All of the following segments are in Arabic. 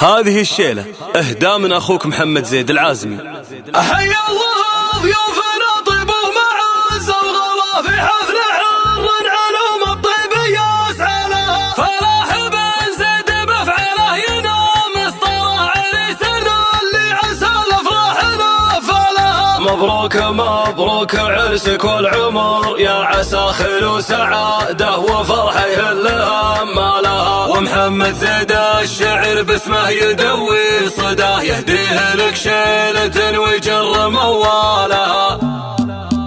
هذه الشيلة اهداء من اخوك محمد زيد العازمي. حي الله ضيوفنا طيب ومعز وغلا في حفل حر علوم الطيب يسعى فلاح بن زيد بفعله ينام اصطلع لسنا اللي عسى الافراح نفله. مبروك مبروك عرسك والعمر يا عسى خير وسعاده وفرحه يهلها مالها. ومحمد زيد الشعر باسمه يدوي صداه يهديه لك شيلة ويجر موالها.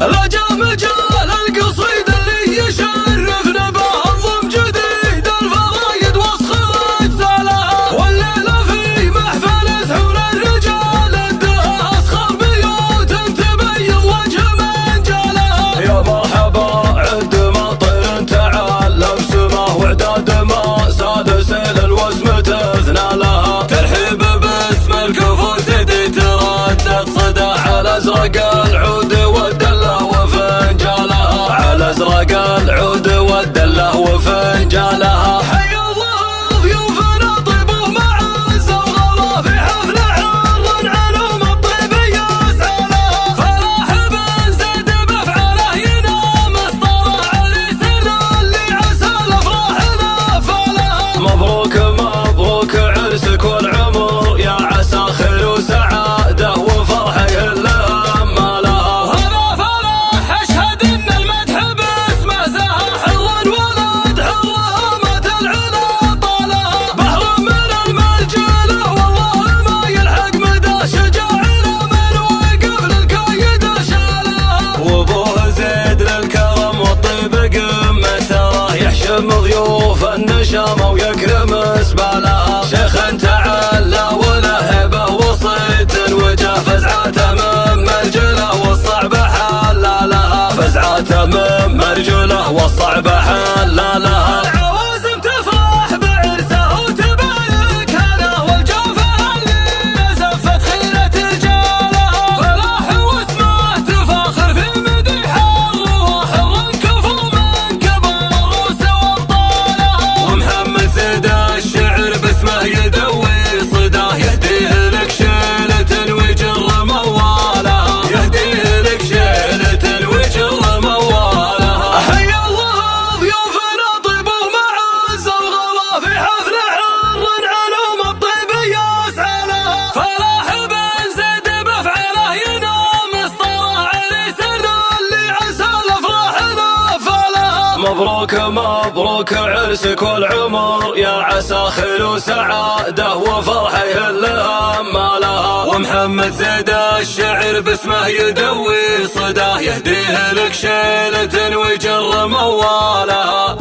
رجا مجال القصيد اللي يشرفنا به انظم جديد الفرايد وصخرة سالها. والليلة في محفل سحور الرجال ادها اسخر بيوت تبيض وجه من جالها. يا مرحبا عد ما طير تعلم سماه واعداد ما ساد سيل الوسم تثنى لها. ترحيب باسم الكفو زيد تردد صدى على ازرق العود والدله وفنجالها. على ازرق العود والدله وفنجالها. حي الله ضيوفنا طيب ومعز وغلا في حفل حر علوم الطيب يسعى لها. فلاح بن زيد بفعله ينام اصطلع لسنا اللي عسى الافراح نفلها. مبروك مبروك عرسك والعمر يا عسى خير وسعاده وفرحه يهلها مالها. وهذا فلاح اشهد ان المدح باسمه زها حرا ولد حره مات العلا طالها. بحر من المرجله والله ما يلحق مدى شجاعنا من وقف للكايد شالها. وابوه زيد للكرم والطيب قمه تراه يحشم ضيوف النشامه ويكرم اسبالها. شيخ تعلى وله هبه وصيت وجه فزعته من مرجله والصعب حلالها. فزعته من مرجله والصعب حلالها. العوازم تفرح بعرسه وتبارك هلا والجوفه اللي زفت خيرة رجالها. فلاح واسمه تفاخر في مديحه وحر كفو من كبار الروس وابطالها. ومحمد زيد الشعر باسمه يدوي صداه يهديه لك شيلة ويجر موالها. يهديه لك شيلة ويجر موالها. حي الله ضيوفنا طيب ومعز وغلا في حفل حر علوم الطيب يسعى لها. فلاح بن زيد بفعله ينام اصطلع لسنا اللي عسى الافراح نفلها. مبروك مبروك عرسك والعمر يا عسى خير وسعاده وفرحه يهلها مالها. ومحمد زيد الشعر باسمه يدوي صداه يهديه لك شيلة ويجر موالها.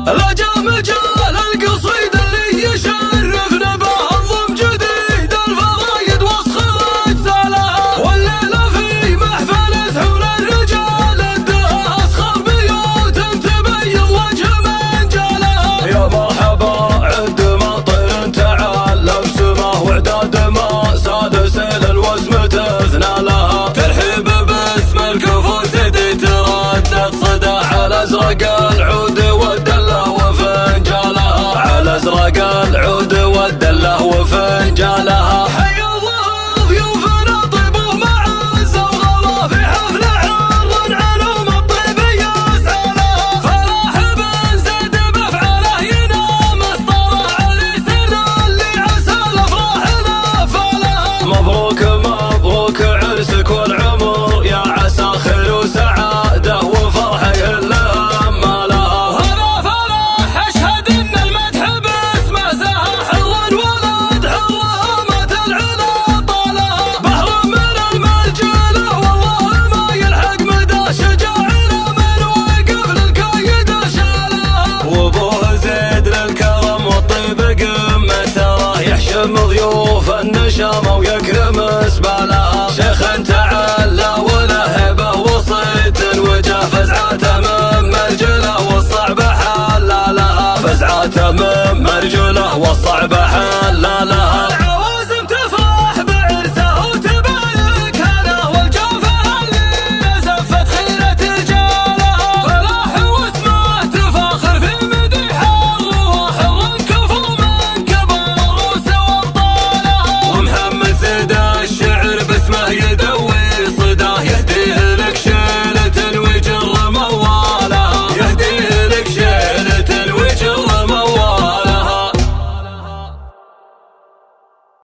رجا مجال القصيد اللي يشرفنا به انظم جديد الفرايد وصخرة سالها. والليلة في محفل سحور الرجال ادها اسخر بيوت تبيض وجه من جالها. يا مرحبا عد ما طير تعلم سماه واعداد ما ساد سيل الوسم تثنى لها. ترحيب باسم الكفو زيد تردد صدى على ازرق العود والدله وفنجالها. على ازرق العود والدله وفنجالها. حي الله ضيوفنا طيب ومعز وغلا في حفل حر علوم الطيب يسعى لها. فلاح بن زيد بفعله ينام اصطلع لسنا اللي عسى الافراح نفلها. مبروك مبروك عرسك والعمر يا عسى خير وسعاده وفرحه يهلها مالها. وهذا فلاح اشهد ان المدح باسمه زها حرا ولد حره مات العلا طالها. بحر من المرجله والله ما يلحق مدى شجاعنا من وقف للكايد شالها. وابوه زيد للكرم والطيب قمه تراه يحشم ضيوف النشامه ويكرم اسبالها. شيخ تعلى وله هبه وصيت وجه فزعته من مرجله والصعب حلالها. فزعته من مرجله والصعب حلالها.